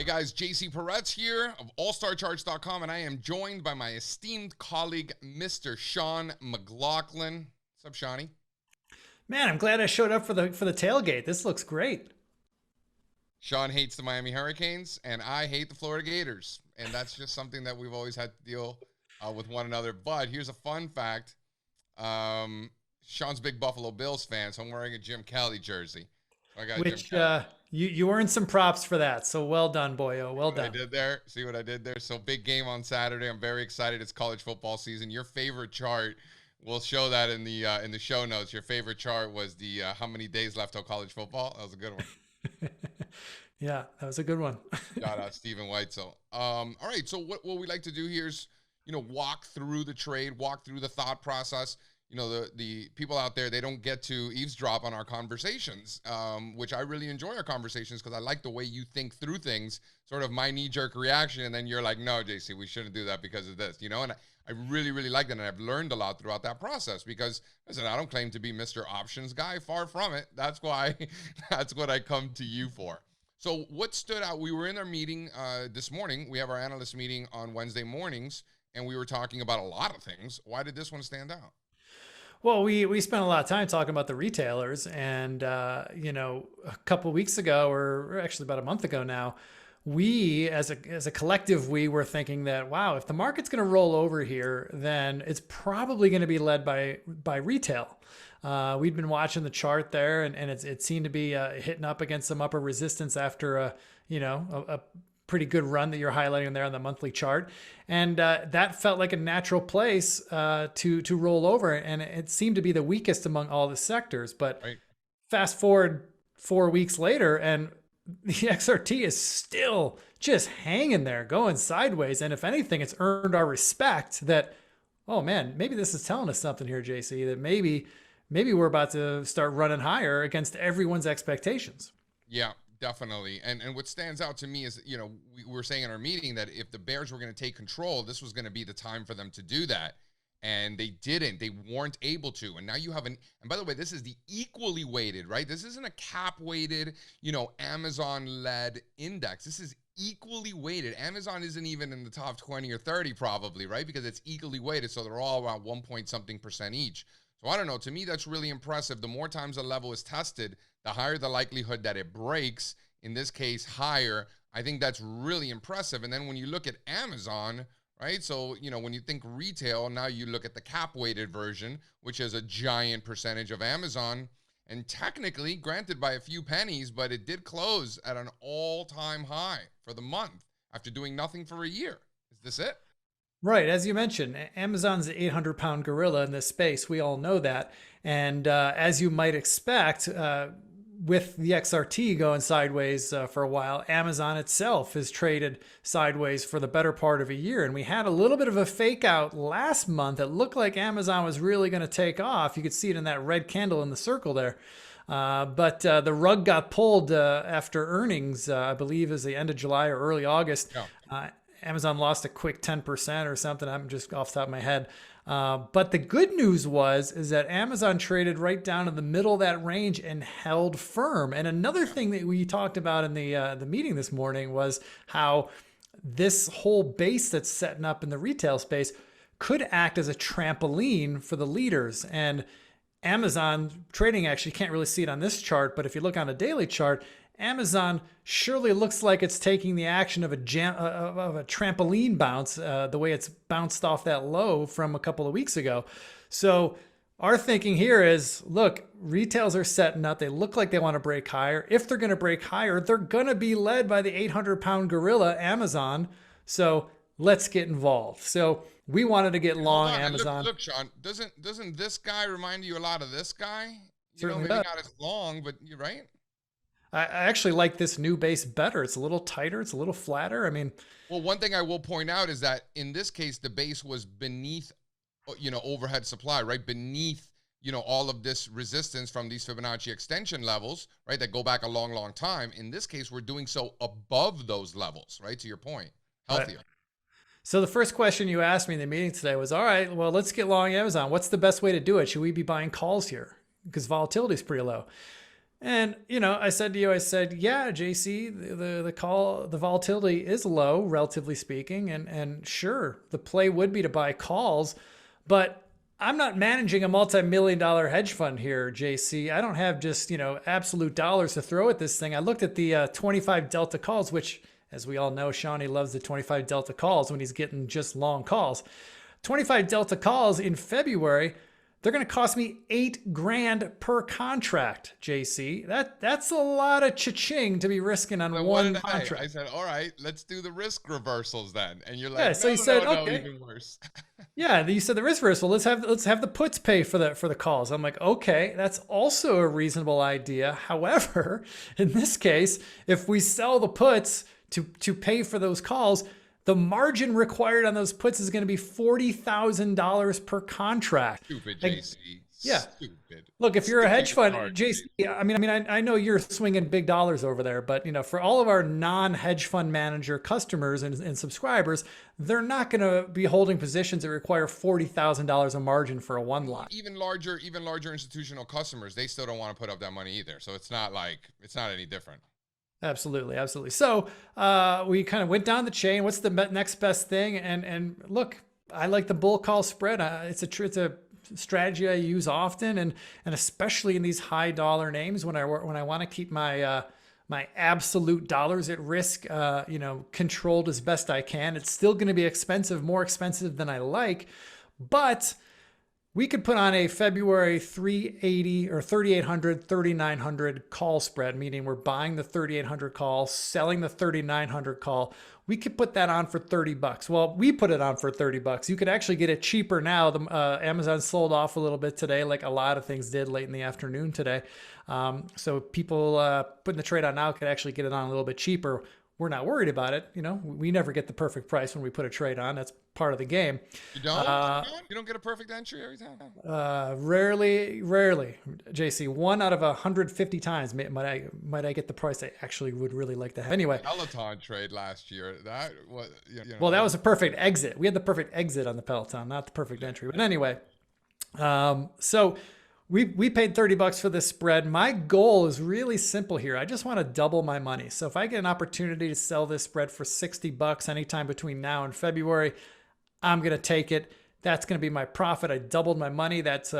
guys, JC Peretz here of allstarcharts.com, and I am joined by my esteemed colleague, Mr. Sean McLaughlin. What's up, Shawnee? Man, I'm glad I showed up for the tailgate. This looks great. Sean hates the Miami Hurricanes, and I hate the Florida Gators, and that's just something that we've always had to deal with one another. But here's a fun fact. Sean's a big Buffalo Bills fan, so I'm wearing a Jim Kelly jersey. So I got Which Jim Kelly. you earned some props for that. So well done, boyo. Well done. I did there. See what I did there? So big game on Saturday. I'm very excited. It's college football season. Your favorite chart, we'll show that in the show notes. Your favorite chart was the how many days left till college football. That was a good one. Yeah, that was a good one. Shout out Stephen Weitzel. All right. So what we like to do here is, walk through the trade, walk through the thought process. The people out there, they don't get to eavesdrop on our conversations, which I really enjoy our conversations because I like the way you think through things, sort of my knee-jerk reaction, and then you're like, no, JC, we shouldn't do that because of this, and I really, really like that, and I've learned a lot throughout that process because, listen, I don't claim to be Mr. Options guy, far from it. That's why, that's what I come to you for. So what stood out, we were in our meeting this morning. We have our analyst meeting on Wednesday mornings, and we were talking about a lot of things. Why did this one stand out? Well, we spent a lot of time talking about the retailers, and a couple of weeks ago, or actually about a month ago now, we as a collective, we were thinking that, wow, if the market's going to roll over here, then it's probably going to be led by retail. We'd been watching the chart there, and it seemed to be hitting up against some upper resistance after a pretty good run that you're highlighting there on the monthly chart. And that felt like a natural place to roll over. And it seemed to be the weakest among all the sectors. But Right. fast forward 4 weeks later, and the XRT is still just hanging there, going sideways. And if anything, it's earned our respect that, oh man, maybe this is telling us something here, JC, that maybe we're about to start running higher against everyone's expectations. Yeah. Definitely. And what stands out to me is, we were saying in our meeting that if the Bears were going to take control, this was going to be the time for them to do that. And they didn't. They weren't able to. And now you have and by the way, this is the equally weighted, right? This isn't a cap weighted, Amazon-led index. This is equally weighted. Amazon isn't even in the top 20 or 30 probably, right? Because it's equally weighted. So they're all around 1 point something% each. So I don't know. To me, that's really impressive. The more times a level is tested, the higher the likelihood that it breaks, in this case, higher. I think that's really impressive. And then when you look at Amazon, right? So, when you think retail, now you look at the cap-weighted version, which is a giant percentage of Amazon. And technically, granted by a few pennies, but it did close at an all-time high for the month after doing nothing for a year. Is this it? Right. As you mentioned, Amazon's the 800-pound gorilla in this space. We all know that. And as you might expect, with the XRT going sideways for a while, Amazon itself has traded sideways for the better part of a year. And we had a little bit of a fake out last month. It looked like Amazon was really going to take off. You could see it in that red candle in the circle there. But the rug got pulled after earnings, I believe is the end of July or early August. Yeah. Amazon lost a quick 10% or something. I'm just off the top of my head. But the good news is that Amazon traded right down in the middle of that range and held firm. And another thing that we talked about in the meeting this morning was how this whole base that's setting up in the retail space could act as a trampoline for the leaders. And Amazon trading, actually can't really see it on this chart, but if you look on a daily chart, Amazon surely looks like it's taking the action of a trampoline bounce, the way it's bounced off that low from a couple of weeks ago. So our thinking here is, look, retails are setting up. They look like they want to break higher. If they're going to break higher, they're going to be led by the 800-pound gorilla, Amazon. So let's get involved. So we wanted to get long Amazon. Look, Sean, doesn't this guy remind you a lot of this guy? Certainly Maybe does. not as long, but you're right. I actually like this new base better. It's a little tighter. It's a little flatter. I mean, well, one thing I will point out is that in this case, the base was beneath, overhead supply, right? Beneath, all of this resistance from these Fibonacci extension levels, right? That go back a long, long time. In this case, we're doing so above those levels, right? To your point, healthier. Right. So the first question you asked me in the meeting today was, all right, well, let's get long Amazon. What's the best way to do it? Should we be buying calls here? Because volatility is pretty low. And I said to you, I said, yeah, JC, the volatility is low, relatively speaking, and sure, the play would be to buy calls, but I'm not managing a multi-million-dollar hedge fund here, JC. I don't have just absolute dollars to throw at this thing. I looked at the 25 delta calls, which, as we all know, Shawnee loves the 25 delta calls when he's getting just long calls. 25 delta calls in February. They're going to cost me $8,000 per contract, JC. That's a lot of cha-ching to be risking on one contract. I said, all right, let's do the risk reversals then. And you're like, yeah. So you said, no, okay, even worse. yeah. You said the risk reversal. Let's have the puts pay for the calls. I'm like, okay, that's also a reasonable idea. However, in this case, if we sell the puts to pay for those calls, the margin required on those puts is going to be $40,000 per contract. Stupid, JC. Yeah. Stupid. Look, if you're a hedge fund, JC, I know you're swinging big dollars over there, but for all of our non-hedge fund manager customers and subscribers, they're not going to be holding positions that require $40,000 a margin for a one lot. Even larger institutional customers, they still don't want to put up that money either. So it's not any different. Absolutely. So we kind of went down the chain. What's the next best thing? And look, I like the bull call spread. It's a strategy I use often, and especially in these high dollar names when I want to keep my my absolute dollars at risk, controlled as best I can. It's still going to be expensive, more expensive than I like, but we could put on a February 380 or 3,800, 3,900 call spread, meaning we're buying the 3,800 call, selling the 3,900 call. We could put that on for $30. Well, we put it on for $30. You could actually get it cheaper now. Amazon sold off a little bit today, like a lot of things did late in the afternoon today. So people putting the trade on now could actually get it on a little bit cheaper. We're not worried about it. We never get the perfect price when we put a trade on. That's part of the game. You don't? You don't get a perfect entry every time? Rarely. JC, 1 out of 150 times might I get the price I actually would really like to have. Anyway. Peloton trade last year. That was, Well, that was a perfect exit. We had the perfect exit on the Peloton, not the perfect entry. But anyway, so we paid $30 for this spread. My goal is really simple here. I just want to double my money. So if I get an opportunity to sell this spread for $60 anytime between now and February, I'm going to take it. That's going to be my profit. I doubled my money. That's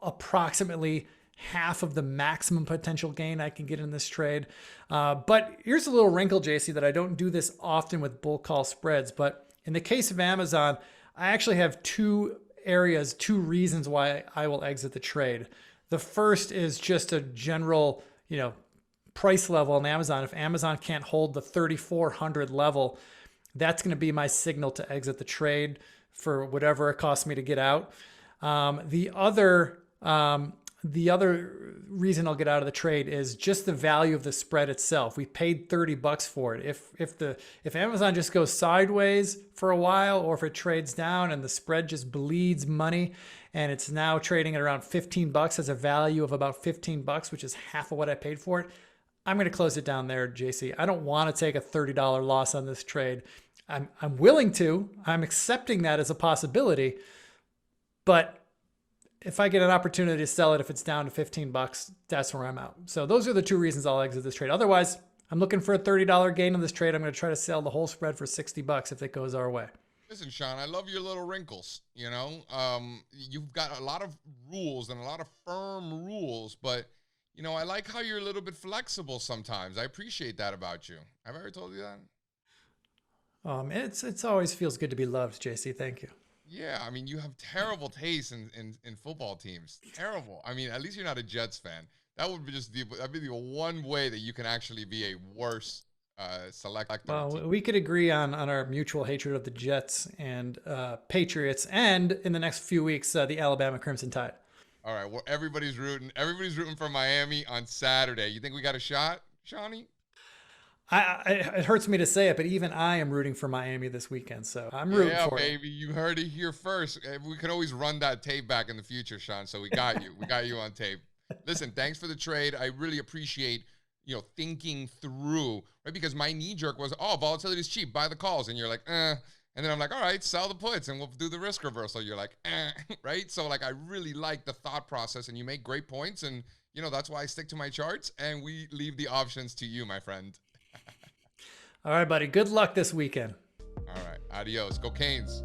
approximately half of the maximum potential gain I can get in this trade. But here's a little wrinkle, JC, that I don't do this often with bull call spreads. But in the case of Amazon, I actually have two reasons why I will exit the trade. The first is just a general, price level on Amazon. If Amazon can't hold the 3,400 level, that's going to be my signal to exit the trade for whatever it costs me to get out. The other reason I'll get out of the trade is just the value of the spread itself. We paid $30 for it. If Amazon just goes sideways for a while, or if it trades down and the spread just bleeds money and it's now trading at around $15, has a value of about $15, which is half of what I paid for it, I'm going to close it down there, JC. I don't want to take a $30 loss on this trade. I'm willing to. I'm accepting that as a possibility, but if I get an opportunity to sell it, if it's down to $15, that's where I'm out. So those are the two reasons I'll exit this trade. Otherwise, I'm looking for a $30 gain on this trade. I'm going to try to sell the whole spread for $60 if it goes our way. Listen, Sean, I love your little wrinkles. You've got a lot of rules and a lot of firm rules, but I like how you're a little bit flexible sometimes. I appreciate that about you. Have I ever told you that? It's always feels good to be loved, JC. Thank you. Yeah, I mean, you have terrible taste in football teams. Terrible. I mean, at least you're not a Jets fan. That would be that'd be the one way that you can actually be a worse selector. Well, we could agree on our mutual hatred of the Jets and Patriots, and in the next few weeks, the Alabama Crimson Tide. All right. Well, everybody's rooting for Miami on Saturday. You think we got a shot, Shawnee? It hurts me to say it, but even I am rooting for Miami this weekend, so I'm rooting for it. Yeah, baby, you heard it here first. We can always run that tape back in the future, Sean, so we got you. We got you on tape. Listen, thanks for the trade. I really appreciate, thinking through, right? Because my knee jerk was, volatility is cheap, buy the calls. And you're like, And then I'm like, all right, sell the puts and we'll do the risk reversal. You're like, right? So like, I really like the thought process, and you make great points. And, you know, that's why I stick to my charts, and we leave the options to you, my friend. All right, buddy. Good luck this weekend. All right. Adios. Go Canes.